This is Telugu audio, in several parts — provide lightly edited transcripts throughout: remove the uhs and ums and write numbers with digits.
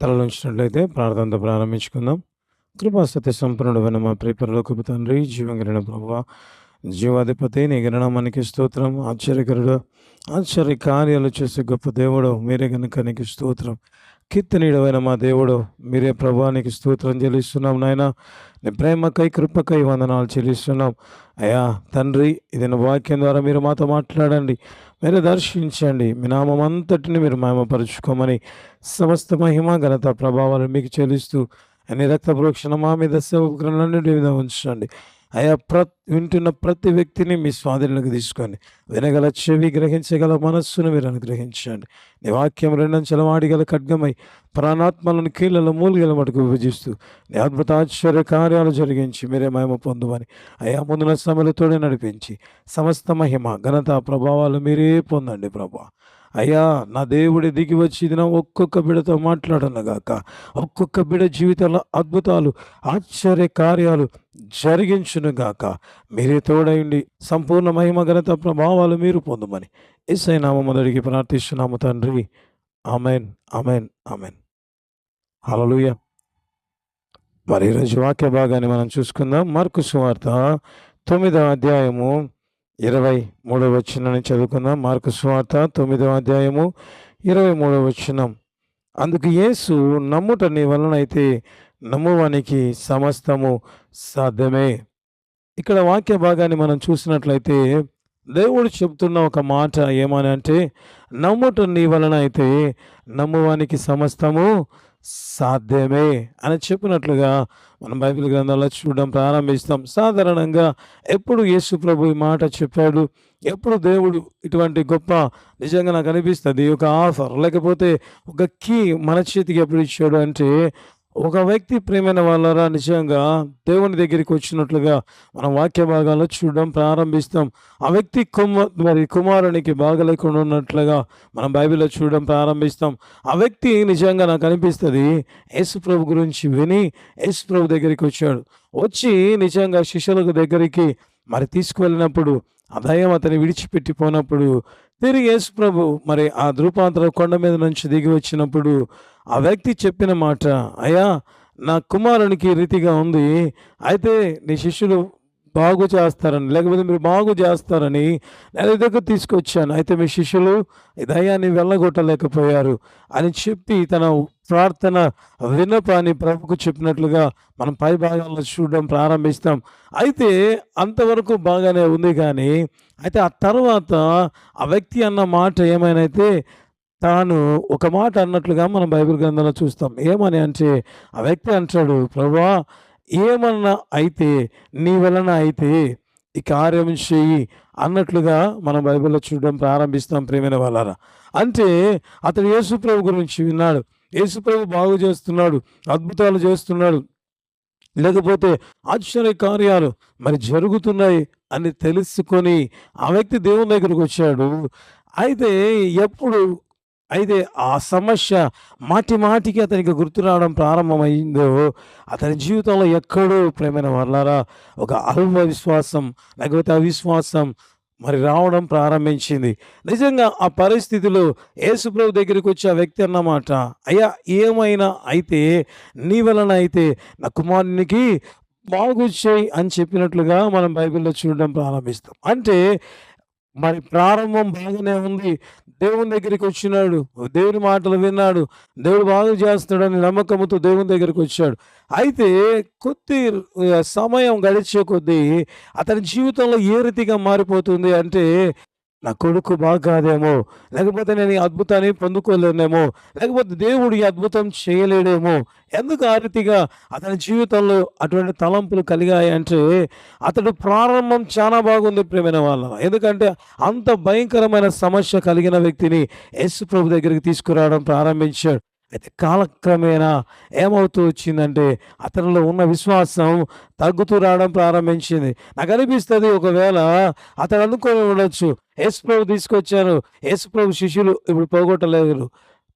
తలలుంచినట్లయితే ప్రార్థనతో ప్రారంభించుకుందాం. కృపా సత్య సంపన్నుడైన మా ప్రియ పరలోకపు తండ్రి, జీవం కలిగిన ప్రభువా, జీవాధిపతి, నీ నామానికి స్తోత్రం. ఆశ్చర్యకరుడు, ఆశ్చర్య కార్యాలు చేసే గొప్ప దేవుడు మీరే కనుక నీకు స్తోత్రం. కీర్తనీయుడైన మా దేవుడు మీరే ప్రభువా, నీకు స్తోత్రం చెల్లిస్తున్నాం. నాయన నీ ప్రేమకై కృపకై వందనాలు చెల్లిస్తున్నాం. అయ్యా తండ్రి, ఇది నా వాక్యం ద్వారా మీరు మాతో మాట్లాడండి, మీరే దర్శించండి. మీ నామం అంతటిని మీరు మహిమపరుచుకోమని సమస్త మహిమ ఘనత ప్రభావాలు మీకు చెల్లిస్తూ అన్ని రక్త ప్రోక్షణ మా మీద సేవకులన్నిటి మీద ఉంచండి. అయా వింటున్న ప్రతి వ్యక్తిని మీ స్వాధీనంలోకి తీసుకొని వినగల చెవి, గ్రహించగల మనస్సును మీరు అనుగ్రహించండి. నీ వాక్యం రెండంచెల వాడిగల ఖడ్గమై ప్రాణాత్మలను కీళ్ళలో మూలిగల మటుకు విభజిస్తూ నీ అద్భుత ఆశ్చర్య కార్యాలు జరిగించి మీరే మహిమ పొందుమని అయా ముందున సమలతోనే నడిపించి సమస్త మహిమ ఘనత ప్రభావాలు మీరే పొందండి ప్రభా. అయ్యా నా దేవుడి దిగి వచ్చి దినం ఒక్కొక్క బిడతో మాట్లాడనగాక, ఒక్కొక్క బిడ జీవితంలో అద్భుతాలు ఆశ్చర్య కార్యాలు జరిగించునుగాక. మీరే తోడైండి సంపూర్ణ మహిమ ఘనత ప్రభావాలు మీరు పొందమని యేసయ్య నామమున అడిగి ప్రార్థిస్తున్నాము తండ్రి. Amen, amen, amen. హల్లెలూయా. మరి ఈరోజు వాక్య భాగాన్ని మనం చూసుకుందాం. మార్కు సువార్త 9వ అధ్యాయము 23వ వచనాన్ని చదువుకుందాం. మార్కు సువార్త 9వ అధ్యాయము 23వ వచనం. అందుకు యేసు, నమ్ముట నీ వలనైతే నమ్మువానికి సమస్తము సాధ్యమే. ఇక్కడ వాక్య భాగాన్ని మనం చూసినట్లయితే దేవుడు చెప్తున్న ఒక మాట ఏమని అంటే, నమ్ముట నీ వలన అయితే నమ్మువానికి సమస్తము సాధ్యమే అని చెప్పినట్లుగా మనం బైబిల్ గ్రంథాల్లో చూడడం ప్రారంభిస్తాం. సాధారణంగా ఎప్పుడు యేసు ప్రభు ఈ మాట చెప్పాడు, ఎప్పుడు దేవుడు ఇటువంటి గొప్ప నిజంగా నాకు అనిపిస్తుంది ఒక ఆఫర్ లేకపోతే ఒక కీ మన చేతికి ఎప్పుడు ఇచ్చాడు అంటే, ఒక వ్యక్తి ప్రేమైన వాళ్ళరా నిజంగా దేవుని దగ్గరికి వచ్చినట్లుగా మనం వాక్య భాగాల్లో చూడడం ప్రారంభిస్తాం. ఆ వ్యక్తి కుమారునికి బాగలేకుండా ఉన్నట్లుగా మనం బైబిల్లో చూడడం ప్రారంభిస్తాం. ఆ వ్యక్తి నిజంగా నాకు అనిపిస్తుంది యేసు ప్రభు గురించి విని యేసు ప్రభు దగ్గరికి వచ్చాడు. వచ్చి నిజంగా శిష్యుల దగ్గరికి మరి తీసుకువెళ్ళినప్పుడు ఆ దయ్యం అతన్ని విడిచిపెట్టిపోయినప్పుడు తిరిగి యేసు ప్రభు మరి ఆ ధృపాంతర కొండ మీద నుంచి దిగి వచ్చినప్పుడు ఆ వ్యక్తి చెప్పిన మాట, అయ్యా నా కుమారునికి రీతిగా ఉంది, అయితే నీ శిష్యులు బాగు చేస్తారని లేకపోతే మీరు బాగు చేస్తారని నేను దగ్గర తీసుకొచ్చాను, అయితే మీ శిష్యులు ఈ దయ్యాన్ని వెళ్ళగొట్టలేకపోయారు అని చెప్పి తన ప్రార్థన విన్నపాన్ని ప్రభుకు చెప్పినట్లుగా మనం పై భాగాల్లో చూడడం ప్రారంభిస్తాం. అయితే అంతవరకు బాగానే ఉంది, కానీ అయితే ఆ తర్వాత ఆ వ్యక్తి అన్న మాట ఏమైనా తాను ఒక మాట అన్నట్లుగా మనం బైబిల్ గ్రంథంలో చూస్తాం. ఏమని అంటే ఆ వ్యక్తి అంటాడు, ప్రభువా ఏమన్నా అయితే నీ వలన అయితే ఈ కార్యం చెయ్యి అన్నట్లుగా మనం బైబిల్లో చూడడం ప్రారంభిస్తాం. ప్రేమైన వాళ్ళారా, అంటే అతడు యేసు ప్రభు గురించి విన్నాడు, యేసు ప్రభు బాగు చేస్తున్నాడు, అద్భుతాలు చేస్తున్నాడు, లేకపోతే ఆశ్చర్య కార్యాలు మరి జరుగుతున్నాయి అని తెలుసుకొని ఆ వ్యక్తి దేవుని దగ్గరకు వచ్చాడు. అయితే ఆ సమస్య మాటి మాటికి అతనికి గుర్తు రావడం ప్రారంభమైందో అతని జీవితంలో ఎక్కడో ప్రేమైన వాళ్ళారా ఒక అల్ప విశ్వాసం లేకపోతే అవిశ్వాసం మరి రావడం ప్రారంభించింది. నిజంగా ఆ పరిస్థితిలో యేసు ప్రభు దగ్గరికి వచ్చి ఆ వ్యక్తి అన్నమాట, అయ్యా ఏమైనా అయితే నీ వలన అయితే నా కుమారునికి బాగు చేయి అని చెప్పినట్లుగా మనం బైబిల్లో చూడడం ప్రారంభిస్తాం. అంటే మరి ప్రారంభం బాగానే ఉంది, దేవుని దగ్గరికి వచ్చినాడు, దేవుని మాటలు విన్నాడు, దేవుడు బాగు చేస్తాడని నమ్మకంతో దేవుని దగ్గరికి వచ్చాడు. అయితే కొద్ది సమయం గడిచే కొద్దీ అతని జీవితంలో ఏ రీతిగా మారిపోతుంది అంటే, నా కొడుకు బాగా కాదేమో, లేకపోతే నేను ఈ అద్భుతాన్ని పొందుకోలేనేమో, లేకపోతే దేవుడు ఈ అద్భుతం చేయలేడేమో. ఎందుకు ఆ రీతిగా అతని జీవితంలో అటువంటి తలంపులు కలిగాయి అంటే, అతడు ప్రారంభం చాలా బాగుంది ప్రేమైన వాళ్ళ. ఎందుకంటే అంత భయంకరమైన సమస్య కలిగిన వ్యక్తిని యేసు ప్రభు దగ్గరికి తీసుకురావడం ప్రారంభించాడు. అయితే కాలక్రమేణా ఏమవుతూ వచ్చిందంటే అతనిలో ఉన్న విశ్వాసం తగ్గుతూ రావడం ప్రారంభించింది. నాకు అనిపిస్తుంది ఒకవేళ అతడు అనుకొని ఉండొచ్చు, యేసు ప్రభు తీసుకొచ్చాను, యేసు ప్రభు శిష్యులు ఇప్పుడు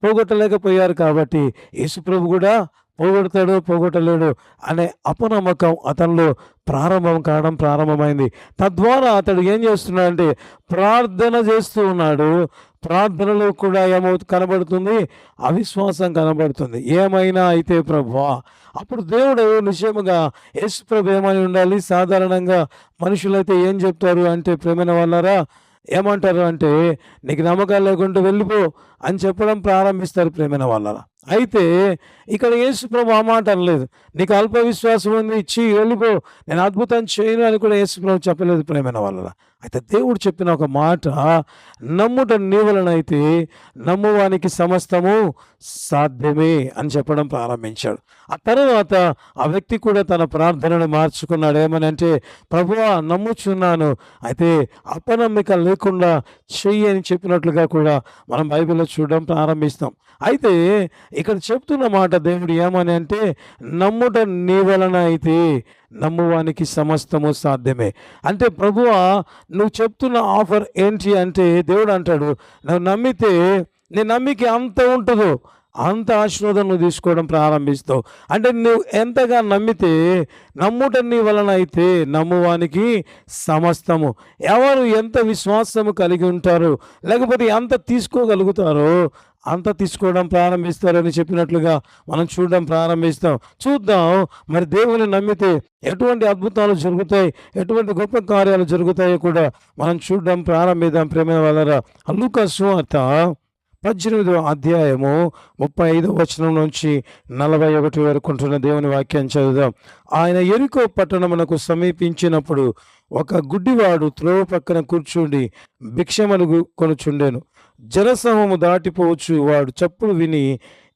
పోగొట్టలేకపోయారు కాబట్టి యేసు ప్రభు కూడా పోగొట్టలేడు అనే అపనమ్మకం అతనిలో ప్రారంభం కావడం ప్రారంభమైంది. తద్వారా అతడు ఏం చేస్తున్నాడంటే ప్రార్థన చేస్తూ ఉన్నాడు. ప్రార్థనలో కూడా కనబడుతుంది, అవిశ్వాసం కనబడుతుంది. ఏమైనా అయితే ప్రభువా, అప్పుడు దేవుడు నిశ్చయముగా యేసు ప్రభు ఏమని ఉండాలి? సాధారణంగా మనుషులైతే ఏం చెప్తారు అంటే, ప్రేమైన వాళ్ళారా, ఏమంటారు అంటే, నీకు నమ్మకాలు లేకుంటే వెళ్ళిపో అని చెప్పడం ప్రారంభిస్తారు ప్రేమైన వాళ్ళారా. అయితే ఇక్కడ యేసు ప్రభు ఆ మాట అనలేదు. నీకు అల్ప విశ్వాసం ఉంది, ఇచ్చి వెళ్ళిపో, నేను అద్భుతం చేయను అని కూడా యేసు ప్రభు చెప్పలేదు ప్రేమైన వాళ్ళారా. అయితే దేవుడు చెప్పిన ఒక మాట, నమ్ముట నీ వలనైతే నమ్మువానికి సమస్తము సాధ్యమే అని చెప్పడం ప్రారంభించాడు. ఆ తర్వాత ఆ వ్యక్తి కూడా తన ప్రార్థనను మార్చుకున్నాడు. ఏమని అంటే, ప్రభువా నమ్ముచున్నాను, అయితే అపనమ్మిక లేకుండా చెయ్యి అని చెప్పినట్లుగా కూడా మనం బైబిల్లో చూడడం ప్రారంభిస్తాం. అయితే ఇక్కడ చెప్తున్న మాట దేవుడు ఏమని అంటే, నమ్ముట నీ వలన అయితే నమ్మువానికి సమస్తము సాధ్యమే. అంటే ప్రభువా, నువ్వు చెప్తున్న ఆఫర్ ఏంటి అంటే, దేవుడు అంటాడు, నువ్వు నమ్మితే నీ నమ్మిక అంత ఉంటుందో అంత ఆశీర్వాదం నువ్వు తీసుకోవడం ప్రారంభిస్తావు. అంటే నువ్వు ఎంతగా నమ్మితే, నమ్ముట నీ వలన అయితే నమ్మువానికి సమస్తము. ఎవరు ఎంత విశ్వాసము కలిగి ఉంటారో, లేకపోతే ఎంత తీసుకోగలుగుతారో అంత తీసుకోవడం ప్రారంభిస్తారని చెప్పినట్లుగా మనం చూడడం ప్రారంభిస్తాం. చూద్దాం మరి దేవుని నమ్మితే ఎటువంటి అద్భుతాలు జరుగుతాయి, ఎటువంటి గొప్ప కార్యాలు జరుగుతాయో కూడా మనం చూడడం ప్రారంభిద్దాం ప్రేమ వాళ్ళరా. లూకా సువార్త 18వ అధ్యాయము 35వ వచనం నుంచి 41 వరకు ఉంటున్న దేవుని వాక్యం చదువుదాం. ఆయన యెరికో పట్టణమునకు సమీపించినప్పుడు ఒక గుడ్డివాడు త్రోవ పక్కన కూర్చుండి భిక్షమడుగు కొనుచుండెను. జనసమూహము దాటిపోవచ్చు వాడు చప్పుడు విని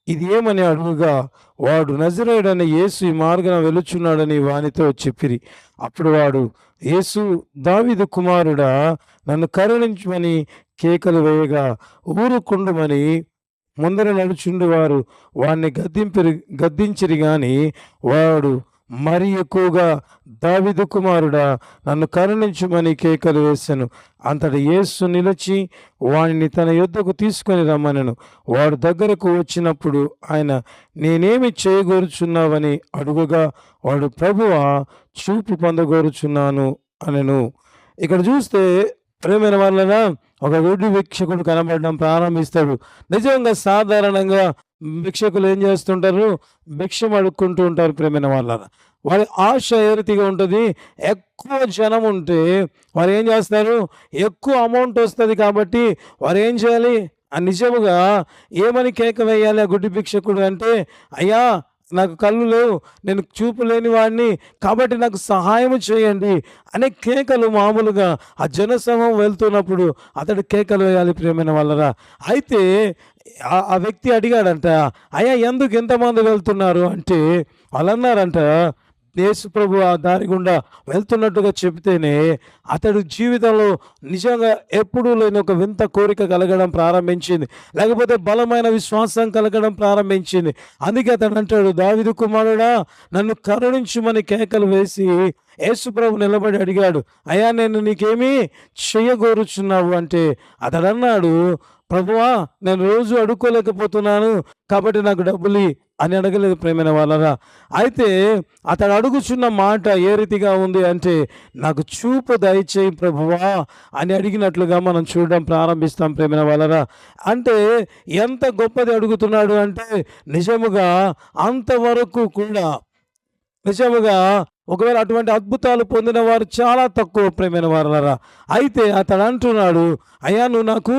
ఇది ఏమని అడుగుగా, వాడు నజరేయుడైన యేసు ఈ మార్గన వెలుచున్నాడని వానితో చెప్పిరి. అప్పుడు వాడు, యేసు దావీదు కుమారుడా, నన్ను కరుణించమని కేకలు వేయగా ఊరుకుండుమని ముందర నడుచుండి వారు వాడిని గద్దించిరి గాని వాడు మరి ఎక్కువగా, దావీదు కుమారుడా, నన్ను కరుణించుమని కేకలు వేశాను. అంతటి యేసు నిలిచి వాడిని తన యొద్దకు తీసుకొని రమ్మనెను. వాడు దగ్గరకు వచ్చినప్పుడు ఆయన, నేనేమి చేయగోరుచున్నావని అడుగుగా, వాడు, ప్రభువా చూపు పొందగోరుచున్నాను అనెను. ఇక్కడ చూస్తే ప్రేమైన వాళ్ళన ఒక గుడ్డి భిక్షకుడు కనబడడం ప్రారంభిస్తాడు. నిజంగా సాధారణంగా భిక్షకులు ఏం చేస్తుంటారు? భిక్షం అడుక్కుంటూ ఉంటారు ప్రేమైన వాళ్ళ. వారి ఆశ ఏ రీతిగా ఉంటుంది? ఎక్కువ జనం ఉంటే వారు ఏం చేస్తారు? ఎక్కువ అమౌంట్ వస్తుంది కాబట్టి వారు ఏం చేయాలి? నిజముగా ఏమని కేక వేయాలి ఆ గుడ్డి భిక్షకుడు అంటే, అయ్యా నాకు కళ్ళు లేవు, నేను చూపు లేని వాడిని, కాబట్టి నాకు సహాయం చేయండి అనే కేకలు మామూలుగా ఆ జనసమూహం వెళ్తున్నప్పుడు అతడు కేకలు వేయాలి ప్రియమైన వాళ్ళరా. అయితే ఆ వ్యక్తి అడిగాడంట, అయ్యా ఎందుకు ఎంతమంది వెళ్తున్నారు అంటే, వాళ్ళు అన్నారంట, యేసు ప్రభు ఆ దారి గుండా వెళ్తున్నట్టుగా చెబితేనే అతడు జీవితంలో నిజంగా ఎప్పుడూ లేని ఒక వింత కోరిక కలగడం ప్రారంభించింది, లేకపోతే బలమైన విశ్వాసం కలగడం ప్రారంభించింది. అందుకే అతడు అంటాడు, దావీదు కుమారుడా, నన్ను కరుణించుమని కేకలు వేసి యేసు ప్రభు నిలబడి అడిగాడు, అయ్యా నేను నీకేమీ చెయ్యగోరుచున్నావు అంటే అతడు అన్నాడు, ప్రభువా నేను రోజు అడుక్కోలేకపోతున్నాను కాబట్టి నాకు డబ్బులు అని అడగలేదు ప్రేమైన వాళ్ళరా. అయితే అతడు అడుగుచున్న మాట ఏ రీతిగా ఉంది అంటే, నాకు చూపు దయచేయి ప్రభువా అని అడిగినట్లుగా మనం చూడడం ప్రారంభిస్తాం ప్రేమైన వాళ్ళరా. అంటే ఎంత గొప్పది అడుగుతున్నాడు అంటే, నిజముగా అంతవరకు కూడా నిజముగా ఒకవేళ అటువంటి అద్భుతాలు పొందిన వారు చాలా తక్కువ ప్రేమైన వారలారా. అయితే అతడు అంటున్నాడు, అయ్యా నువ్వు నాకు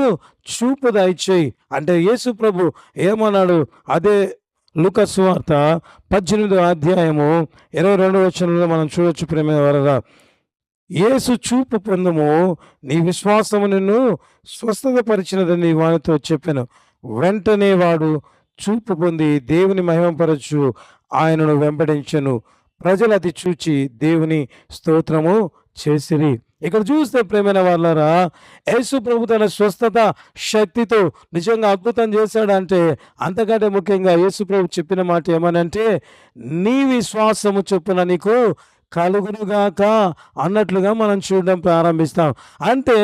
చూపు దయచేయి అంటే యేసు ప్రభు ఏమన్నాడు? అదే లూకా సువార్త 18వ అధ్యాయము 22వ వచనంలో మనం చూడొచ్చు ప్రేమైన వారలారా. యేసు చూపు పొందము, నీ విశ్వాసము నిన్ను స్వస్థత పరిచినదని వానితో చెప్పాను. వెంటనే వాడు చూపు పొంది దేవుని మహిమపరచు ఆయనను వెంబడించెను. ప్రజలు అది చూచి దేవుని స్తోత్రము చేసిరి. ఇక్కడ చూస్తే ప్రేమైన వాళ్ళారా, యేసు ప్రభు తన స్వస్థత శక్తితో నిజంగా అద్భుతం చేశాడంటే, అంతకంటే ముఖ్యంగా యేసు ప్రభు చెప్పిన మాట ఏమనంటే, నీ విశ్వాసము చొప్పున నీకు కలుగునుగాక అన్నట్లుగా మనం చూడడం ప్రారంభిస్తాం. అంటే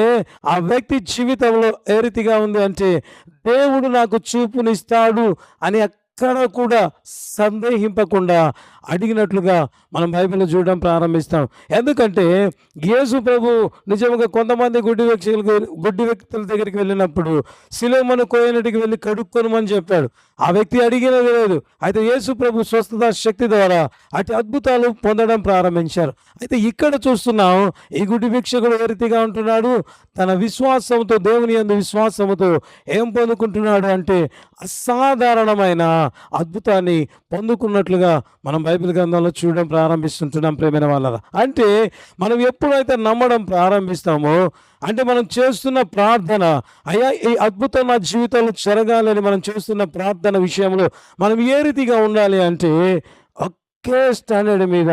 ఆ వ్యక్తి జీవితంలో ఏ రీతిగా ఉంది అంటే, దేవుడు నాకు చూపునిస్తాడు అని ఎక్కడ కూడా సందేహింపకుండా అడిగినట్లుగా మనం బైబిల్లో చూడడం ప్రారంభిస్తాం. ఎందుకంటే యేసు ప్రభు నిజంగా కొంతమంది గుడ్డి వ్యక్తుల దగ్గరికి వెళ్ళినప్పుడు సిలోమను కోయనటికి వెళ్ళి కడుక్కొనమని చెప్పాడు. ఆ వ్యక్తి అడిగినది లేదు. అయితే యేసు ప్రభు స్వస్థత శక్తి ద్వారా అటు అద్భుతాలు పొందడం ప్రారంభించారు. అయితే ఇక్కడ చూస్తున్నాం, ఈ గుడ్డి భిక్షకుడు ఏ రీతిగా ఉంటున్నాడు, తన విశ్వాసంతో, దేవుని యందు విశ్వాసముతో ఏం పొందుకుంటున్నాడు అంటే అసాధారణమైన అద్భుతాన్ని పొందుకున్నట్లుగా మనం బైబిల్ గ్రంథంలో చూడడం ప్రారంభిస్తుంటున్నాం ప్రియమైన వాళ్ళరా. అంటే మనం ఎప్పుడైతే నమ్మడం ప్రారంభిస్తామో, అంటే మనం చేస్తున్న ప్రార్థన, అయ్యా ఈ అద్భుతం నా జీవితంలో జరగాలని మనం చేస్తున్న ప్రార్థన విషయంలో మనం ఏ రీతిగా ఉండాలి అంటే ఒకే స్టాండర్డ్ మీద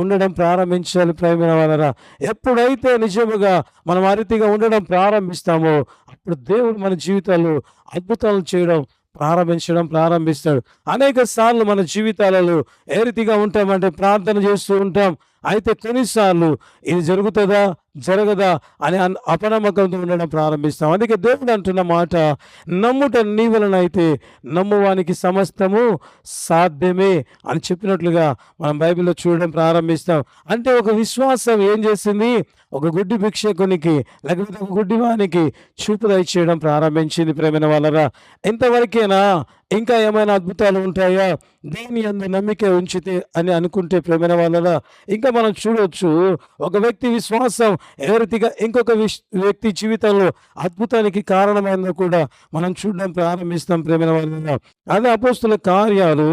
ఉండడం ప్రారంభించాలి ప్రియమైన వాళ్ళరా. ఎప్పుడైతే నిజముగా మనం ఆ రీతిగా ఉండడం ప్రారంభిస్తామో అప్పుడు దేవుడు మన జీవితాల్లో అద్భుతాలు చేయడం ప్రారంభిస్తాడు. అనేక సార్లు మన జీవితాలలో ఏ రీతిగా ఉంటామంటే ప్రార్థన చేస్తూ ఉంటాం. అయితే కొన్నిసార్లు ఇది జరుగుతుందా జరగదా అని అపనమ్మకంతో ఉండడం ప్రారంభిస్తాం. అందుకే దేవుడు అంటున్న మాట, నమ్ముట నీ వలన అయితే నమ్మువానికి సమస్తము సాధ్యమే అని చెప్పినట్లుగా మనం బైబిల్లో చూడడం ప్రారంభిస్తాం. అంటే ఒక విశ్వాసం ఏం చేసింది, ఒక గుడ్డి భిక్షకునికి లేకపోతే ఒక గుడ్డివానికి చూపు దయచేయడం ప్రారంభించింది ప్రేమైన వాళ్ళరా. ఇంతవరకేనా, ఇంకా ఏమైనా అద్భుతాలు ఉంటాయా, దేని యందు నమ్మిక ఉంచితే అని అనుకుంటే ప్రేమైన వాళ్ళరా, ఇంకా మనం చూడవచ్చు ఒక వ్యక్తి విశ్వాసం ఏ రీతిగా ఇంకొక వ్యక్తి జీవితంలో అద్భుతానికి కారణమైందో కూడా మనం చూడడం ప్రారంభిస్తాం ప్రేమైన వాళ్ళరా. అదే అపోస్తుల కార్యాలు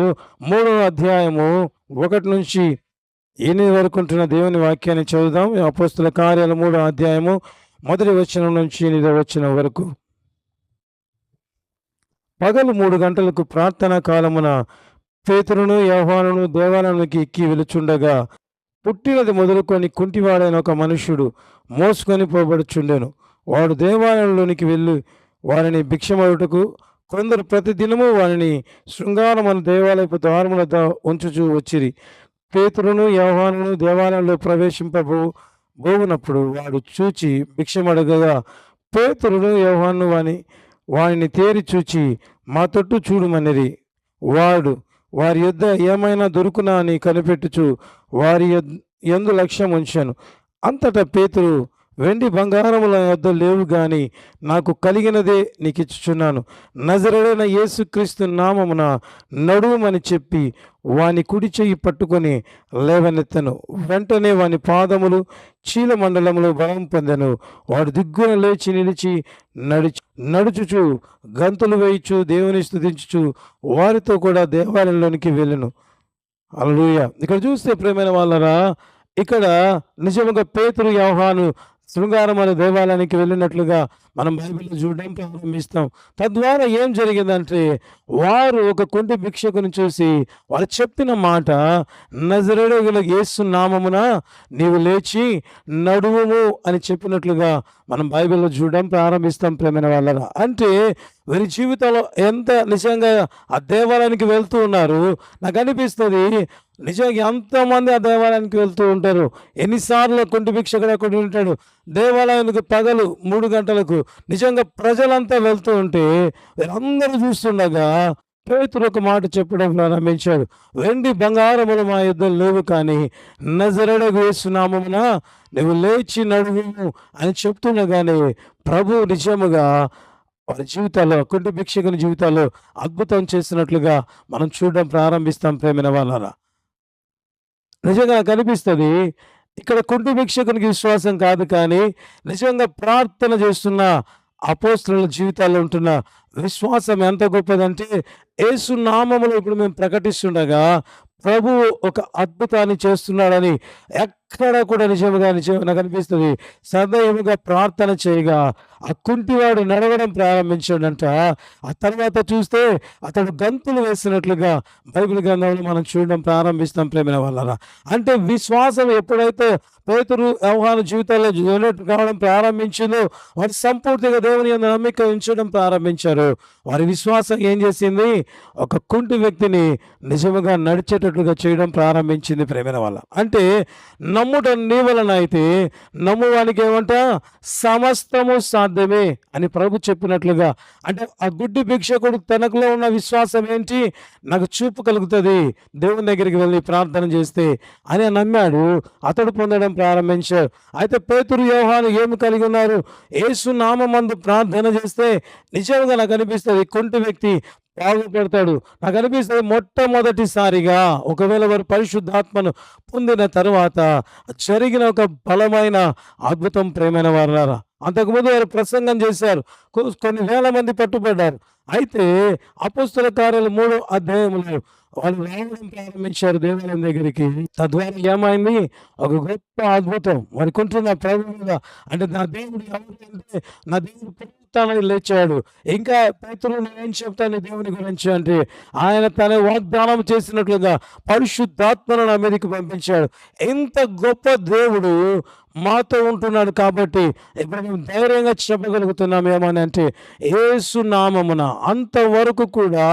3వ అధ్యాయము 1 నుంచి 8 వరకు ఉంటున్న దేవుని వాక్యాన్ని చదువుదాం. అపోస్తుల కార్యాలు 3వ అధ్యాయము 1వ వచనం నుంచి 8వ వచనం వరకు. పగలు 3 గంటలకు ప్రార్థనా కాలమున పేతురును యోహానును దేవాలయానికి ఎక్కి వెలుచుండగా పుట్టినది మొదలుకొని కుంటివాడైన ఒక మనుష్యుడు మోసుకొని పోబడుచుండెను. వాడు దేవాలయంలోనికి వెళ్ళి వారిని భిక్షమడుటకు కొందరు ప్రతిదినము వారిని శృంగారమను దేవాలయపు ద్వారముల ఉంచుచూ వచ్చిరి. పేతురును యోహానును దేవాలయంలో ప్రవేశింపబోవునప్పుడు వాడు చూచి భిక్షమడగగా పేతురును యోహాను వారిని తేరి చూచి మా తొట్టు చూడుమనిరి. వారి యొద్ద ఏమైనా దొరుకునా అని కనిపెట్టుచు వారి యందు లక్ష్యం ఉంచాను. అంతటా పేతురు, వెండి బంగారముల యొద్ద లేవు గాని నాకు కలిగినదే నీకు ఇచ్చుచున్నాను. నజరేయుడైన యేసుక్రీస్తు నామమున నడువమని చెప్పి వాని కుడి చెయ్యి పట్టుకొని లేవనెత్తను. వెంటనే వాని పాదములు చీలమండలములో బలం పొందెను. వాడు దిగ్గున లేచి నిలిచి నడుచుచు గంతులు వేయిచు దేవుని స్తుతించుచు వారితో కూడా దేవాలయంలోనికి వెళ్ళెను. హల్లెలూయా. ఇక్కడ చూస్తే ప్రియమైన వాళ్ళరా, ఇక్కడ నిజముగా పేతురు యోహాను శృంగారం అనే దేవాలయానికి వెళ్ళినట్లుగా మనం బైబిల్లో చూడడం ప్రారంభిస్తాం. తద్వారా ఏం జరిగిందంటే వారు ఒక కుంటి భిక్షకుని చూసి వారు చెప్పిన మాట, నజరేయుడైన యేసు నామమున నీవు లేచి నడువుము అని చెప్పినట్లుగా మనం బైబిల్లో చూడడం ప్రారంభిస్తాం ప్రేమైన వాళ్ళరా. అంటే వీరి జీవితంలో ఎంత నిజంగా ఆ దేవాలయానికి వెళ్తూ ఉన్నారు. నాకు అనిపిస్తుంది నిజంగా ఎంతమంది ఆ దేవాలయానికి వెళ్తూ ఉంటారు. ఎన్నిసార్లు కుంటి భిక్షకుడు అక్కడ ఉంటాడు దేవాలయానికి పగలు 3 గంటలకు. నిజంగా ప్రజలంతా వెళ్తూ ఉంటే వీరందరూ చూస్తుండగా పేతురు ఒక మాట చెప్పడం ప్రారంభించాడు, వెండి బంగారములు మా యుద్ధం లేవు కానీ నజరేయుడైన యేసు నామమున నువ్వు లేచి నడువుము అని చెప్తుండగానే ప్రభు నిజముగా వారి జీవితాల్లో, కుంటి భిక్షకుని జీవితాల్లో అద్భుతం చేసినట్లుగా మనం చూడడం ప్రారంభిస్తాం ప్రేమైన వాళ్ళరా. నిజంగా నాకు అనిపిస్తుంది ఇక్కడ కుంటి భిక్షకునికి విశ్వాసం కాదు కానీ నిజంగా ప్రార్థన చేస్తున్న అపోస్తలుల జీవితాల్లో ఉంటున్న విశ్వాసం ఎంత గొప్పదంటే యేసు నామములో ఇప్పుడు మేము ప్రకటిస్తుండగా ప్రభు ఒక అద్భుతాన్ని చేస్తున్నాడని ఎక్కడ కూడా నిజంగా నాకు అనిపిస్తుంది. సదయముగా ప్రార్థన చేయగా ఆ కుంటివాడు నడవడం ప్రారంభించాడంట. ఆ తర్వాత చూస్తే అతడు గంతులు వేసినట్లుగా బైబిల్ గ్రంథంలో మనం చూడడం ప్రారంభిస్తాం ప్రేమైన వాళ్ళరా. అంటే విశ్వాసం ఎప్పుడైతే పేతురు యోహాను జీవితాల్లో కావడం ప్రారంభించిందో వారు సంపూర్తిగా దేవుని యందు నమ్మిక ఉంచడం ప్రారంభించారు. వారి విశ్వాసం ఏం చేసింది, ఒక కుంటి వ్యక్తిని నిజముగా నడిచేటట్లుగా చేయడం ప్రారంభించింది ప్రేమైన వాళ్ళ. అంటే నమ్ముట నీ వలన అయితే నమ్మువానికి ఏమంట సమస్తము సాధ్యమే అని ప్రభు చెప్పినట్లుగా, అంటే ఆ గుడ్డి భిక్షకుడు తనకులో ఉన్న విశ్వాసం ఏంటి, నాకు చూపు కలుగుతుంది దేవుని దగ్గరికి వెళ్ళి ప్రార్థన చేస్తే అని నమ్మాడు. అతడు పొందడం ప్రారంభించాడు. అయితే పేతురు యోహాను ఏమి కలిగి ఉన్నారు, యేసు నామమందు ప్రార్థన చేస్తే నిజంగా నాకు అనిపిస్తుంది కుంటి వ్యక్తి బాగుపడతాడు. నాకు అనిపిస్తుంది మొట్టమొదటిసారిగా ఒకవేళ వారు పరిశుద్ధాత్మను పొందిన తర్వాత జరిగిన ఒక బలమైన అద్భుతం ప్రేమైన వారులారా. అంతకుముందు వారు ప్రసంగం చేశారు, కొన్ని వేల మంది పట్టుబడ్డారు. అయితే అపోస్తల కార్యాలు 3వ అధ్యాయంలో వాళ్ళు రావడం ప్రారంభించారు దేవాలయం దగ్గరికి. తద్వారా ఏమైంది, ఒక గొప్ప అద్భుతం వారికి ఉంటున్న ప్రభువుగా, అంటే నా దేవుడు ఎవరు అంటే నా దేవుడు పునరుత్థానాన్ని లేచాడు. ఇంకా పేతురు ఏం చెప్తాను దేవుని గురించి అంటే ఆయన తన వాగ్దానం చేసినట్లుగా పరిశుద్ధాత్మను నా మీదకి పంపించాడు. ఎంత గొప్ప దేవుడు మాతో ఉంటున్నాడు. కాబట్టి ఇప్పుడు మేము ధైర్యంగా చెప్పగలుగుతున్నాం ఏమని అంటే యేసు నామమున అంతవరకు కూడా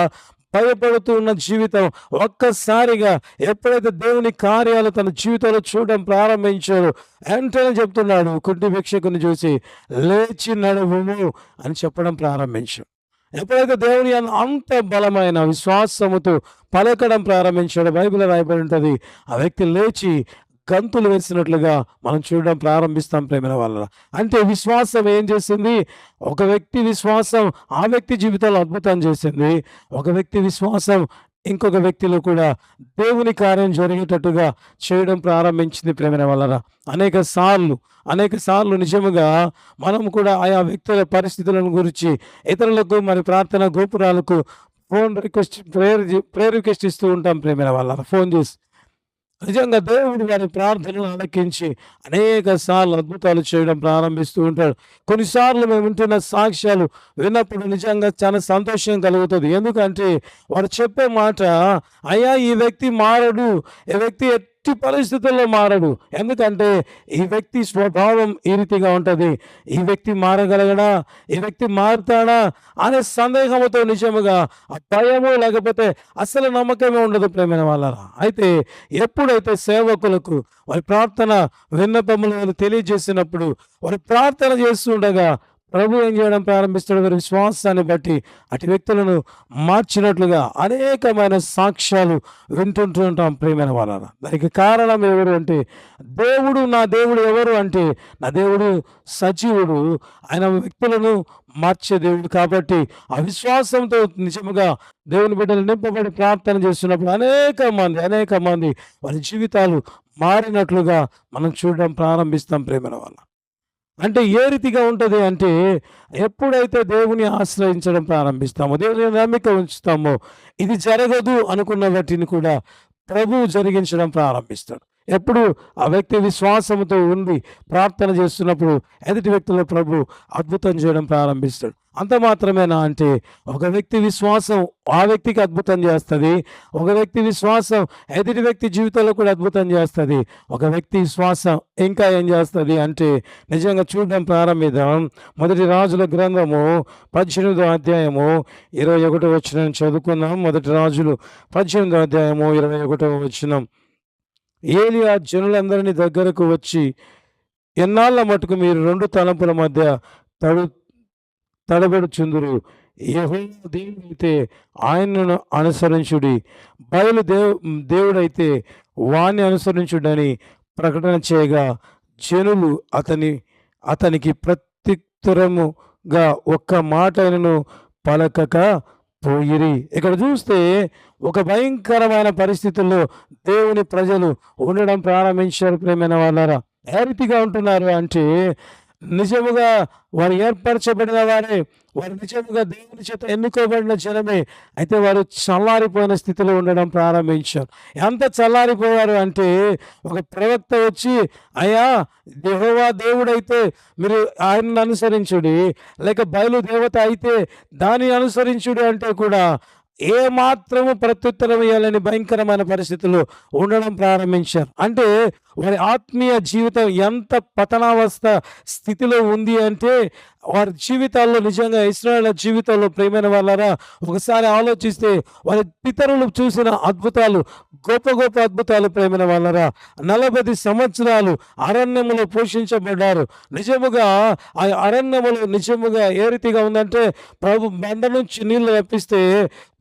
భయపడుతూ ఉన్న జీవితం ఒక్కసారిగా ఎప్పుడైతే దేవుని కార్యాలు తన జీవితంలో చూడడం ప్రారంభించాడు, వెంటనే చెప్తున్నాడు కుంటి భిక్షకుని చూసి లేచి నడువుము అని చెప్పడం ప్రారంభించాడు. ఎప్పుడైతే దేవుని అంత బలమైన విశ్వాసముతో పలకడం ప్రారంభించాడు, బైబిల్ రాయబడి ఉంటుంది, ఆ వ్యక్తి లేచి గంతులు వేసినట్లుగా మనం చూడడం ప్రారంభిస్తాం ప్రేమైన వాళ్ళ. అంటే విశ్వాసం ఏం చేసింది, ఒక వ్యక్తి విశ్వాసం ఆ వ్యక్తి జీవితంలో అద్భుతం చేసింది. ఒక వ్యక్తి విశ్వాసం ఇంకొక వ్యక్తిలో కూడా దేవుని కార్యం జరిగేటట్టుగా చేయడం ప్రారంభించింది ప్రేమైన వాళ్ళ. అనేక సార్లు నిజముగా మనం కూడా ఆయా వ్యక్తుల పరిస్థితులను గురించి ఇతరులకు మరి ప్రార్థన గోపురాలకు ప్రేయర్ రిక్వెస్ట్ ఇస్తూ ఉంటాం ప్రేమైన వాళ్ళ. ఫోన్ చేసి నిజంగా దేవుడు వారి ప్రార్థనలు ఆలకించి అనేక సార్లు అద్భుతాలు చేయడం ప్రారంభిస్తూ ఉంటాడు. కొన్నిసార్లు మేము వింటున్న సాక్ష్యాలు విన్నప్పుడు నిజంగా చాలా సంతోషం కలుగుతుంది. ఎందుకంటే వారు చెప్పే మాట, అయ్యా ఈ వ్యక్తి మారడు, ఈ వ్యక్తి ఎట్టి పరిస్థితుల్లో మారడు, ఎందుకంటే ఈ వ్యక్తి స్వభావం ఈ రీతిగా ఉంటుంది, ఈ వ్యక్తి మారగలగడా, ఈ వ్యక్తి మారుతాడా అనే సందేహంతో నిజముగా ఆ భయము లేకపోతే అసలు నమ్మకమే ఉండదు ప్రేమైన వాళ్ళరా. అయితే ఎప్పుడైతే సేవకులకు వారి ప్రార్థన విన్నపములు తెలియజేసినప్పుడు వారి ప్రార్థన చేస్తుండగా ప్రభు ఏం చేయడం ప్రారంభిస్తాడు, వారి విశ్వాసాన్ని బట్టి అటు వ్యక్తులను మార్చినట్లుగా అనేకమైన సాక్ష్యాలు వింటుంటూ ఉంటాం ప్రియమైన వాళ్ళ. దానికి కారణం ఎవరు అంటే నా దేవుడు ఎవరు అంటే నా దేవుడు సజీవుడు, ఆయన వ్యక్తులను మార్చే దేవుడు. కాబట్టి ఆ విశ్వాసంతో నిజముగా దేవుని బిడ్డలు నింపబడి ప్రార్థన చేస్తున్నప్పుడు అనేక మంది వారి జీవితాలు మారినట్లుగా మనం చూడడం ప్రారంభిస్తాం ప్రేమైన వాళ్ళ. అంటే ఏ రీతిగా ఉంటుంది అంటే ఎప్పుడైతే దేవుని ఆశ్రయించడం ప్రారంభిస్తామో, దేవుని నమ్మిక ఉంచుతామో, ఇది జరగదు అనుకున్న వాటిని కూడా ప్రభువు జరిగించడం ప్రారంభిస్తాడు. ఎప్పుడు ఆ వ్యక్తి విశ్వాసంతో ఉండి ప్రార్థన చేస్తున్నప్పుడు ఎదుటి వ్యక్తుల ప్రభు అద్భుతం చేయడం ప్రారంభిస్తాడు. అంత మాత్రమేనా అంటే ఒక వ్యక్తి విశ్వాసం ఆ వ్యక్తికి అద్భుతం చేస్తుంది, ఒక వ్యక్తి విశ్వాసం ఎదుటి వ్యక్తి జీవితంలో కూడా అద్భుతం చేస్తుంది. ఒక వ్యక్తి విశ్వాసం ఇంకా ఏం చేస్తుంది అంటే నిజంగా చూడడం ప్రారంభిద్దాం. మొదటి రాజుల గ్రంథము 18వ అధ్యాయము 21వ వచనం చదువుకున్నాం. మొదటి రాజులు 18వ అధ్యాయము 21వ వచనం. ఏలియా జనులందరినీ దగ్గరకు వచ్చి, ఎన్నాళ్ళ మటుకు మీరు రెండు తలంపుల మధ్య తడబెడుచుందురు, యెహోవా దేవుడైతే ఆయనను అనుసరించుడి, బయలు దేవుడైతే వాణ్ణి అనుసరించుడని ప్రకటన చేయగా జనులు అతనికి ప్రత్యుత్తరముగా ఒక్క మాటను పలకక పోయిరి. ఇక్కడ చూస్తే ఒక భయంకరమైన పరిస్థితుల్లో దేవుని ప్రజలు ఉండడం ప్రారంభించారు ప్రేమైన వాళ్ళారా. ఏ రీతిగా ఉంటున్నారు అంటే నిజముగా వారు ఏర్పరచబడిన వారే, వారు నిజముగా దేవుని చేత ఎన్నుకోబడిన జనమే. అయితే వారు చల్లారిపోయిన స్థితిలో ఉండడం ప్రారంభించారు. ఎంత చల్లారిపోయారు అంటే ఒక ప్రవక్త వచ్చి, అయ్యా యెహోవా దేవుడైతే మీరు ఆయనను అనుసరించుడి, లేక బయలు దేవత అయితే దాన్ని అనుసరించుడి అంటే కూడా ఏ మాత్రము ప్రత్యుత్తరం ఇవ్వాలని భయంకరమైన పరిస్థితుల్లో ఉండడం ప్రారంభించారు. అంటే వారి ఆత్మీయ జీవితం ఎంత పతనావస్థ స్థితిలో ఉంది అంటే, వారి జీవితాల్లో నిజంగా ఇశ్రాయేలు జీవితంలో ప్రియమైన వాళ్ళారా, ఒకసారి ఆలోచిస్తే వారి పితరులు చూసిన అద్భుతాలు, గొప్ప గొప్ప అద్భుతాలు ప్రియమైన వాళ్ళారా. 40 సంవత్సరాలు అరణ్యములో పోషించబడ్డారు. నిజముగా ఆ అరణ్యములో నిజముగా ఏ రీతిగా ఉందంటే, ప్రభు బండ నుంచి నీళ్లు రప్పిస్తే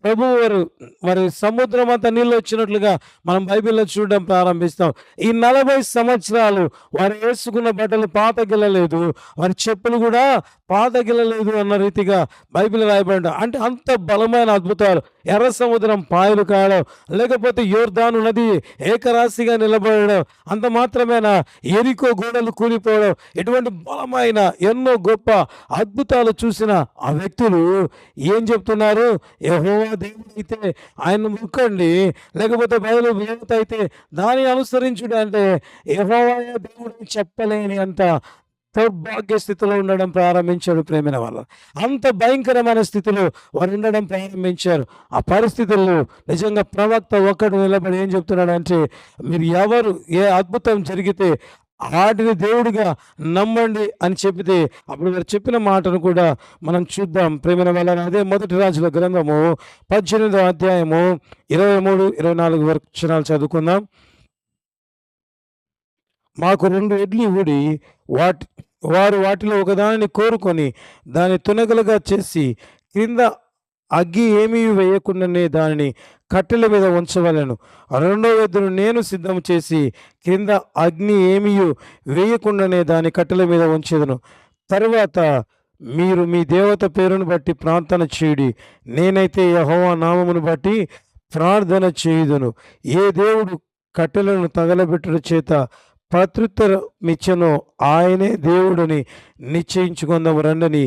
ప్రభువు మరి సముద్రం అంతా నీళ్ళు వచ్చినట్లుగా మనం బైబిల్లో చూడడం ప్రారంభిస్తాం. ఈ 40 సంవత్సరాలు వారు వేసుకున్న బట్టలు పాతగిల్లలేదు, వారి చెప్పులు కూడా పాతగిల్లలేదు అన్న రీతిగా బైబిల్ రాయబడ్డ. అంటే అంత బలమైన అద్భుతాలు. ఎర్ర సముద్రం పాయలు కావడం, లేకపోతే యోర్దాను నది ఏకరాశిగా నిలబడడం, అంత మాత్రమేనా ఎరికో గోడలు కూలిపోవడం, ఇటువంటి బలమైన ఎన్నో గొప్ప అద్భుతాలు చూసిన ఆ వ్యక్తులు ఏం చెప్తున్నారు? యెహోవా దేవుడు అయితే ఆయన మొక్కండి, లేకపోతే బయలు దేవత అయితే దాన్ని అనుసరించుడు అంటే యెహోవా దేవుడు చెప్పలేని అంత దౌర్భాగ్య స్థితిలో ఉండడం ప్రారంభించాడు ప్రేమైన వాళ్ళు. అంత భయంకరమైన స్థితిలో వారు ఉండడం ప్రారంభించారు. ఆ పరిస్థితుల్లో నిజంగా ప్రవక్త ఒక్కడు నిలబడి ఏం చెప్తున్నాడంటే, మీరు ఎవరు ఏ అద్భుతం జరిగితే వాటిని దేవుడిగా నమ్మండి అని చెబితే, అప్పుడు వారు చెప్పిన మాటను కూడా మనం చూద్దాం ప్రేమైన వాళ్ళని. అదే మొదటి రాజుల గ్రంథము 18వ అధ్యాయము 23, 24 వచనాలు చదువుకుందాం. మాకు 2 ఎడ్లు ఊడి వారు వాటిలో ఒకదానిని కోరుకొని దాన్ని తునకలుగా చేసి క్రింద అగ్గి ఏమీ వేయకుండానే దానిని కట్టెల మీద ఉంచవలెను. రెండవ ఎద్దును నేను సిద్ధం చేసి క్రింద అగ్ని ఏమీ వేయకుండానే దాని కట్టెల మీద ఉంచేదను. తరువాత మీరు మీ దేవత పేరును బట్టి ప్రార్థన చేయుడి, నేనైతే యెహోవా నామమును బట్టి ప్రార్థన చేయుదును. ఏ దేవుడు కట్టెలను తగలబెట్టుట చేత ప్రత్యుత్తరమిచ్చెనో ఆయనే దేవుడని నిశ్చయించుకుందాము రండని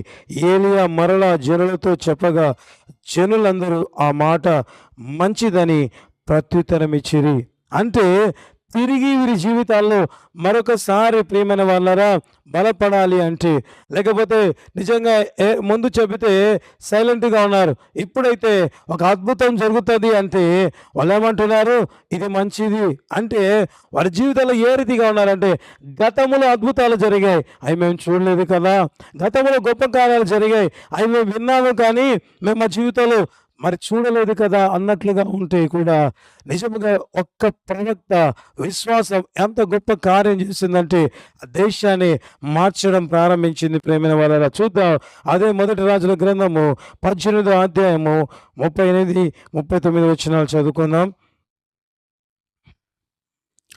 ఏలియా మరలా జనులతో చెప్పగా, జనులందరూ ఆ మాట మంచిదని ప్రత్యుత్తరమిచ్చిరి. అంటే తిరిగి వీరి జీవితాల్లో మరొకసారి ప్రియమైన వాళ్ళరా బలపడాలి అంటే, లేకపోతే నిజంగా ముందు చెబితే సైలెంట్గా ఉన్నారు, ఇప్పుడైతే ఒక అద్భుతం జరుగుతుంది అంటే వాళ్ళు ఏమంటున్నారు? ఇది మంచిది అంటే వారి జీవితంలో ఏ రీతిగా ఉన్నారంటే, గతంలో అద్భుతాలు జరిగాయి, అవి మేము చూడలేదు కదా, గతంలో గొప్ప కార్యాలు జరిగాయి, అవి మేము విన్నాము కానీ మేము మా జీవితంలో మరి చూడలేదు కదా అన్నట్లుగా ఉంటే కూడా, నిజంగా ఒక్క ప్రవక్త విశ్వాసం ఎంత గొప్ప కార్యం చేసిందంటే దేశాన్ని మార్చడం ప్రారంభించింది ప్రేమైన వాళ్ళ. చూద్దాం. అదే మొదటి రాజుల గ్రంథము 18వ అధ్యాయము 38, 39 వచనాలు చదువుకుందాం.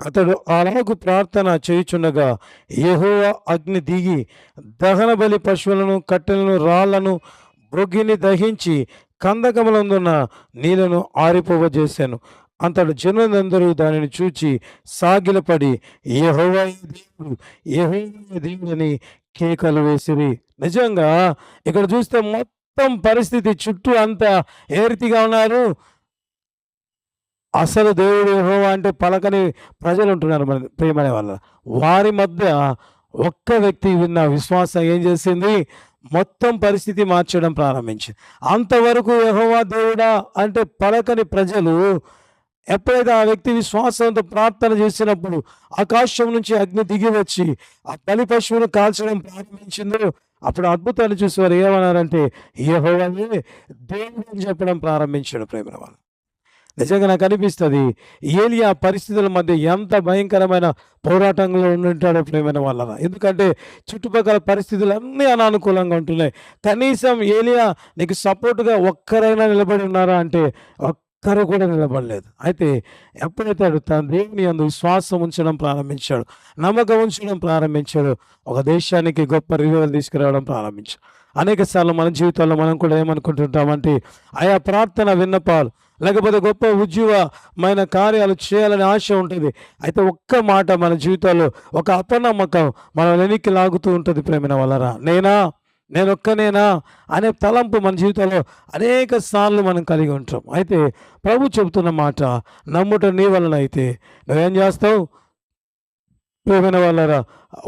అతడు అలాగు ప్రార్థన చేయుచుండగా యెహోవా అగ్ని దిగి దహన బలి పశువులను, కట్టెలను, రాళ్లను, బొగ్గిని దహించి కందకములందున్న నీళ్లను ఆరిపోవజేశాను. అంతటి జనులందరూ దానిని చూచి సాగిలపడి యెహోవా దేవుడు, యెహోవా దేవుడని కేకలు వేసిరి. నిజంగా ఇక్కడ చూస్తే మొత్తం పరిస్థితి చుట్టూ అంతా ఏ రీతిగా ఉన్నారు? అసలు దేవుడు యెహోవా అంటే పలకని ప్రజలు ఉంటున్నారు మన ప్రియమనే వాళ్ళ. వారి మధ్య ఒక్క వ్యక్తి విన్న విశ్వాసం ఏం చేసింది? మొత్తం పరిస్థితి మార్చడం ప్రారంభించింది. అంతవరకు యెహోవా దేవుడా అంటే పలకని ప్రజలు ఎప్పుడైతే ఆ వ్యక్తి విశ్వాసంతో ప్రార్థన చేసినప్పుడు ఆకాశం నుంచి అగ్ని దిగి వచ్చి ఆ బలి పశువును కాల్చడం ప్రారంభించిందో, అప్పుడు అద్భుతాన్ని చూసి వారు ఏమన్నారంటే యెహోవాయే దేవుడు అని చెప్పడం ప్రారంభించాడు ప్రేమ వాళ్ళు. నిజంగా నాకు అనిపిస్తుంది, ఏలియా పరిస్థితుల మధ్య ఎంత భయంకరమైన పోరాటంలో ఉంటాడో ప్రేమైన వాళ్ళ. ఎందుకంటే చుట్టుపక్కల పరిస్థితులు అన్నీ అనానుకూలంగా ఉంటున్నాయి. కనీసం ఏలియా నీకు సపోర్ట్గా ఒక్కరైనా నిలబడి ఉన్నారా అంటే ఒక్కరు కూడా నిలబడలేదు. అయితే ఎప్పుడైతే తన దేవుని యందు విశ్వాసం ఉంచడం ప్రారంభించాడు, నమ్మకం ఉంచడం ప్రారంభించాడు, ఒక దేశానికి గొప్ప రివైవల్ తీసుకురావడం ప్రారంభించాడు. అనేక సార్లు మన జీవితాల్లో మనం కూడా ఏమనుకుంటుంటామంటే, ఆయా ప్రార్థన విన్నపాలు లేకపోతే గొప్ప ఉజ్జీవమైన కార్యాలు చేయాలని ఆశ ఉంటుంది. అయితే ఒక్క మాట మన జీవితాల్లో ఒక అపనమ్మకం మనం వెనక్కి లాగుతూ ఉంటుంది ప్రేమైన వాళ్ళరా. నేనొక్కనేనా అనే తలంపు మన జీవితంలో అనేక సార్లు మనం కలిగి ఉంటాం. అయితే ప్రభు చెబుతున్న మాట నమ్ముట నీ వలన అయితే నువ్వేం చేస్తావు ప్రియమైన వాళ్ళరా?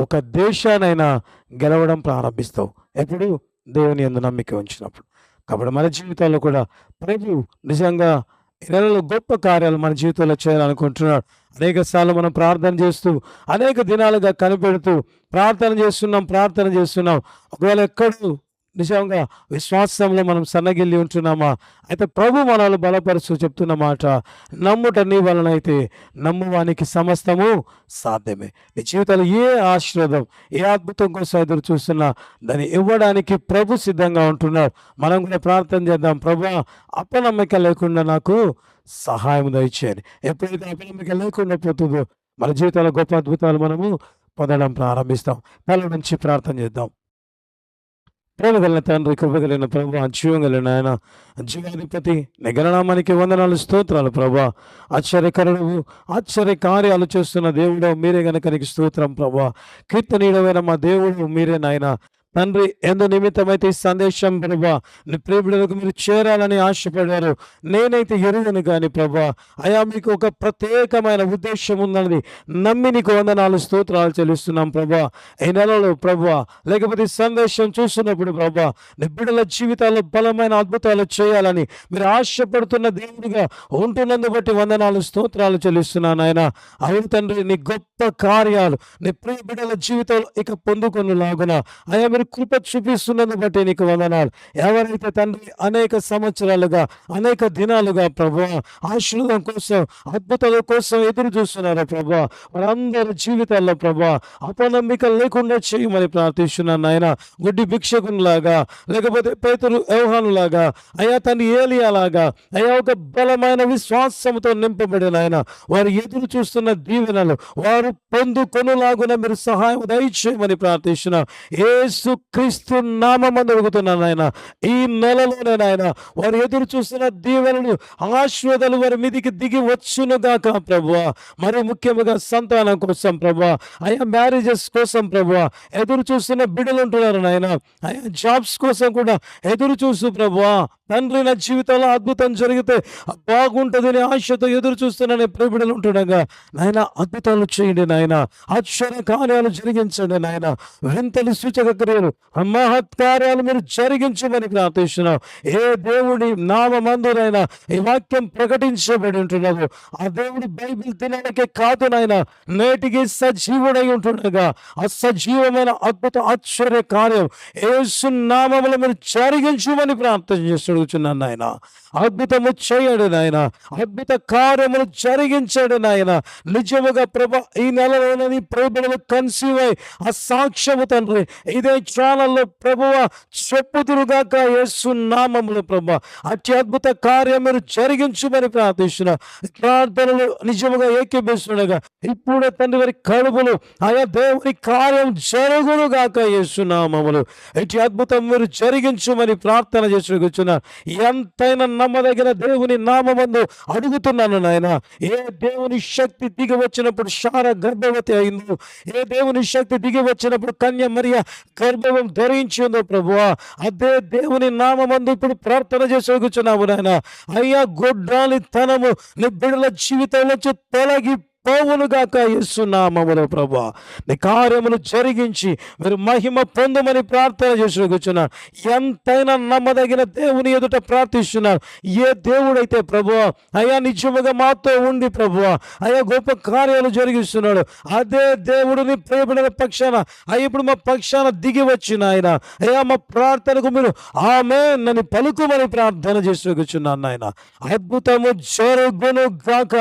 ఒక దేశానైనా గెలవడం ప్రారంభిస్తావు. ఎప్పుడు? దేవుని యందు నమ్మిక ఉంచినప్పుడు. కాబట్టి మన జీవితాల్లో కూడా ప్రభు నిజంగా ఈ నెలలో గొప్ప కార్యాలు మన జీవితంలో చేయాలనుకుంటున్నాడు. అనేక సార్లు మనం ప్రార్థన చేస్తూ అనేక దినాలుగా కనిపెడుతూ ప్రార్థన చేస్తున్నాం. ఒకవేళ ఎక్కడో నిజంగా విశ్వాసంలో మనం సన్నగిల్లి ఉంటున్నామా? అయితే ప్రభు మనల్ని బలపరుస్తూ చెప్తున్న మాట, నమ్ముట నీ వలనైతే నమ్మువానికి సమస్తము సాధ్యమే. నీ జీవితంలో ఏ ఆశీర్వాదం, ఏ అద్భుతం కోసం ఎదురు చూస్తున్నా దాన్ని ఇవ్వడానికి ప్రభు సిద్ధంగా ఉంటున్నాడు. మనం కూడా ప్రార్థన చేద్దాం. ప్రభా, అపనమ్మిక లేకుండా నాకు సహాయం దయచేయండి. ఎప్పుడైతే అపనమ్మిక లేకుండా పోతుందో మన జీవితంలో గొప్ప అద్భుతాలు మనము పొందడం ప్రారంభిస్తాం. తల నుంచి ప్రార్థన చేద్దాం. ప్రేమగలిగిన తండ్రి, కృపగలిగిన ప్రభు, జీవగలిగిన ఆయన, జీవాధిపతి, నిగరనామానికి వందనాలు, స్తోత్రాలు ప్రభా. ఆశ్చర్యకరుడు, ఆశ్చర్య కార్యాలు చేస్తున్న దేవుడు మీరే గనుక నీకు స్తోత్రం ప్రభా. కీర్తనీయుడమైన మా దేవుడు మీరే నాయన. తండ్రి, ఎందు నిమిత్తమైతే ఈ సందేశం ప్రభా నీ ప్రేమికులకు మీరు చేరాలని ఆశపడారు, నేనైతే ఎరుగను కానీ ప్రభా, అయా మీకు ఒక ప్రత్యేకమైన ఉద్దేశం ఉందని నమ్మి నీకు వందనాలు, స్తోత్రాలు చెల్లిస్తున్నాం ప్రభా. ఈ నెలలో ప్రభా, లేకపోతే ఈ సందేశం చూస్తున్నప్పుడు ప్రభా, నీ బిడ్డల జీవితాల్లో బలమైన అద్భుతాలు చేయాలని మీరు ఆశపడుతున్న దేవుడిగా ఉంటున్నందు బట్టి వందనాలు, స్తోత్రాలు చెల్లిస్తున్నాను ఆయన. అవును తండ్రి, నీ గొప్ప కార్యాలు నీ ప్రియ బిడ్డల జీవితంలో ఇక పొందుకొనులాగున అయా మీరు కృప చూపిస్తున్నందు బట్టి నీకు వందనాలు. ఎవరైతే తండ్రి అనేక సంవత్సరాలుగా అనేక దినాలుగా ప్రభా ఆశీర్వాదం కోసం, అద్భుతాల కోసం ఎదురు చూస్తున్నారో ప్రభా, వారందరి జీవితాల్లో ప్రభా అపనమ్మిక లేకుండా చేయమని ప్రార్థిస్తున్నాను ఆయన. గుడ్డి భిక్షకునిలాగా, లేకపోతే పేతురు, యోహానులాగా, అయా తండ్రి ఏలియాలాగా, అయా ఒక బలమైన విశ్వాసంతో నింపబడిన ఆయన వారు ఎదురు చూస్తున్న దీవెనలు వారు పొందుకొనులాగున మీరు సహాయం దయచేయమని ప్రార్థిస్తున్నాం. యేసు క్రీస్తు నామమందు అడుగుతున్నాను ఆయన. ఈ నెలలోనే నాయన వారు ఎదురు చూస్తున్న దీవెనలు, ఆశీర్వాదాలు వారి మీదికి దిగి వచ్చునుగాక ప్రభువా. మరి ముఖ్యంగా సంతానం కోసం ప్రభువా, అయా మ్యారేజెస్ కోసం ప్రభువా ఎదురు చూస్తున్న బిడ్డలు ఉంటున్నారు నాయన. అయా జాబ్స్ కోసం కూడా ఎదురు చూస్తూ ప్రభువా, తండ్రి నా జీవితంలో అద్భుతం జరిగితే బాగుంటుందని ఆశతో ఎదురు చూస్తున్న ప్రేమిడలు ఉంటుండగా నాయన అద్భుతాలు చేయండి నాయన, ఆశ్చర్య కార్యాలు జరిగించండి నాయన, వింతలు, సూచక క్రియలు, మహత్కార్యాలు మీరు జరిగించమని ప్రార్థిస్తున్నాం. ఏ దేవుడి నామందునైనా ఈ వాక్యం ప్రకటించబడి ఉంటున్నావు ఆ దేవుడి బైబిల్ దినానికే కాదు నాయన, నేటికి సజీవుడై ఉంటుండగా ఆ సజీవమైన అద్భుత ఆశ్చర్య కార్యం యేసు నామములో మీరు జరిగించమని ప్రార్థన చేస్తున్నాను నాయన. అద్భుతము చేయడు నాయన, అద్భుత కార్యములు జరిగించాడు నాయన. నిజముగా ప్రభా ఈ నెలలోని ప్రేమలు కన్సీవ్ అయి ఆ సాక్ష్యము తండ్రి ఇదే ఛానల్లో ప్రభువ చెప్పుదురుగాక యేసు నామములో ప్రభా అతి అద్భుత కార్యం మీరు జరిగించమని ప్రార్థిస్తున్నా. ప్రార్థనలు నిజముగా ఏకీభవిస్తుండగా ఇప్పుడే తండ్రి వారి కడుపులు ఆయా దేవుని కార్యం జరుగునుగాక యేసు నామములు ఇటు అద్భుతం మీరు జరిగించమని ప్రార్థన చేసుకున్నా. ఎంతైనా నమ్మదగిన దేవుని నామమందు అడుగుతున్నాను నాయన. ఏ దేవుని శక్తి దిగి వచ్చినప్పుడు శారా గర్భవతి అయిందో, ఏ దేవుని శక్తి దిగి వచ్చినప్పుడు కన్య మరియ గర్భవం ధరించిందో ప్రభువా, అదే దేవుని నామమందు ఇప్పుడు ప్రార్థన చేసుకున్నాము నాయన. అయ్యా గొడ్రాలి తనము నీ బిడ్డల జీవితంలో తొలగి పోవునుగాక యేసునామములో ప్రభా నీ కార్యములు జరిగించి మీరు మహిమ పొందమని ప్రార్థన చేసుకున్నాను. ఎంతైనా నమ్మదగిన దేవుని ఎదుట ప్రార్థిస్తున్నాను. ఏ దేవుడైతే ప్రభువా అయ్యా నిజముగా మాతో ఉండి ప్రభువా అయ్యా గొప్ప కార్యాలు జరిగిస్తున్నాడు, అదే దేవుడిని ప్రేమిన పక్షాన అయ్యా ఇప్పుడు మా పక్షాన దిగి వచ్చిన ఆయన అయ్యా మా ప్రార్థనకు మీరు ఆమేన్ అని పలుకుమని ప్రార్థన చేసుకున్నాను నాయన. అద్భుతము జరుగును గాక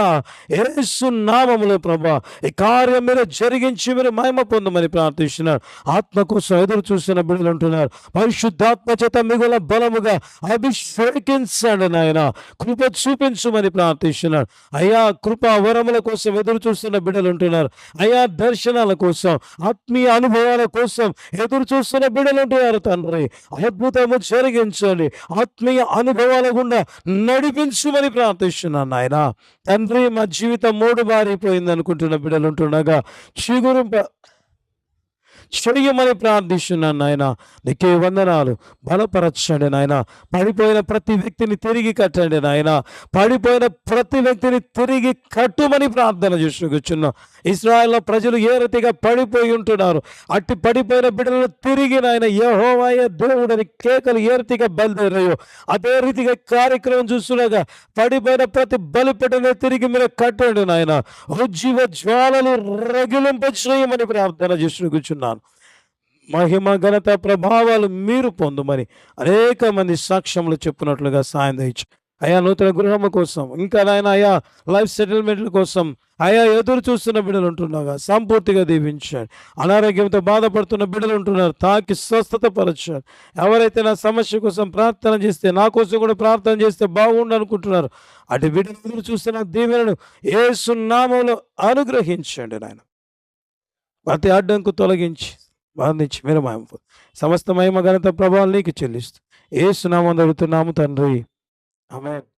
యేసు నామములో ప్రభా ఈ కార్యం మీరు జరిగించి మీరు మహిమ పొందమని ప్రార్థిస్తున్నారు. ఆత్మ కోసం ఎదురు చూస్తున్న బిడ్డలు ఉంటున్నారు. పరిశుద్ధాత్మ చేత మిగుల బలముగా అభిషేకించండి నాయన, కృప చూపించమని ప్రార్థిస్తున్నారు. అయ్యా కృపా వరముల కోసం ఎదురు చూస్తున్న బిడ్డలు ఉంటున్నారు. అయ్యా దర్శనాల కోసం, ఆత్మీయ అనుభవాల కోసం ఎదురు చూస్తున్న బిడ్డలు ఉంటున్నారు. తండ్రి అద్భుతము జరిగించండి, ఆత్మీయ అనుభవాల గుండా నడిపించమని ప్రార్థిస్తున్నాను నాయన. తండ్రి మా జీవితం మూడు బారిపోయింది అనుకుంటున్న బిడ్డలు ఉంటుండగా చెయ్యమని ప్రార్థిస్తున్నాను నాయన. నీకే వందనాలు. బలపరచండి నాయన. పడిపోయిన ప్రతి వ్యక్తిని తిరిగి కట్టండి నాయన. పడిపోయిన ప్రతి వ్యక్తిని తిరిగి కట్టుమని ప్రార్థన చేసుకొచ్చున్నాం. ఇశ్రాయేలు ప్రజలు ఏ రీతిగా పడిపోయి ఉంటున్నారు, అట్టి పడిపోయిన బిడ్డలను తిరిగి నాయన యెహోవాయే దేవుడని కేకలు ఏ రీతిగా బయలుదేరాయో అదే రీతిగా కార్యక్రమం చూస్తుండగా పడిపోయిన ప్రతి బలిపీఠను తిరిగి మీరు కట్టండి నాయన. ఉజ్జీవ జ్వాలలు రగిలింప చేయమని ప్రార్థన చేస్తూ కూర్చున్నాను. మహిమ ఘనత ప్రభావాలు మీరు పొందుమని అనేక మంది సాక్ష్యములు చెప్పినట్లుగా సాయం దయచు అయా. నూతన గృహము కోసం, ఇంకా నాయన అయా లైఫ్ సెటిల్మెంట్ల కోసం అయా ఎదురు చూస్తున్న బిడ్డలు ఉంటున్నాగా సంపూర్తిగా దీవించాడు. అనారోగ్యంతో బాధపడుతున్న బిడ్డలు ఉంటున్నారు, తాకి స్వస్థత పరచాడు. ఎవరైతే నా సమస్య కోసం ప్రార్థన చేస్తే, నా కోసం కూడా ప్రార్థన చేస్తే బాగుండు అనుకుంటున్నారు, అటు బిడ్డలు ఎదురు చూస్తున్న దీవెనను యేసు నామములో అనుగ్రహించండి నాయన. ప్రతి అడ్డంకు తొలగించి బంధించి మీరు సమస్త మహిమ ఘనత ప్రభావాలు నీకు చెల్లిస్తూ యేసు నామమున అడుగుతున్నాము తండ్రి, ఆమేన్.